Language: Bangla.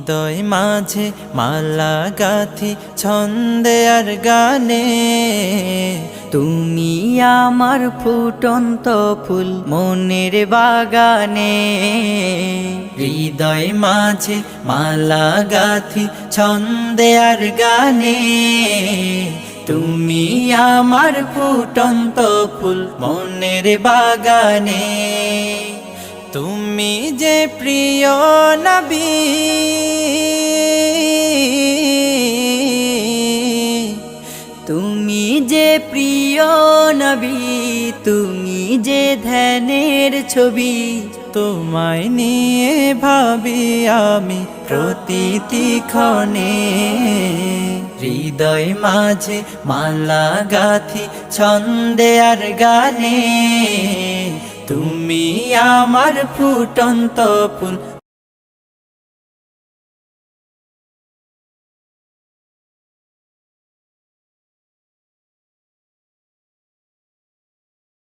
হৃদয় মাঝে মালা গাথি ছন্দে আর গানে, তুমি আমার ফুটন্ত ফুল মনের বাগানে। হৃদয় মাঝে মালা গাথি ছন্দে আর গানে, তুমি আমার ফুটন্ত ফুল মনের বাগানে। তুমি যে প্রিয় নবী, তুমি যে প্রিয় নবী, তুমি যে ধ্যানের ছবি। তোমায় নিয়ে ভাবি আমি প্রতিটি ক্ষণে। হৃদয় মাঝে মালা গাথি ছন্দে আর গানে, তুমি আমার ফুটন্ত ফুল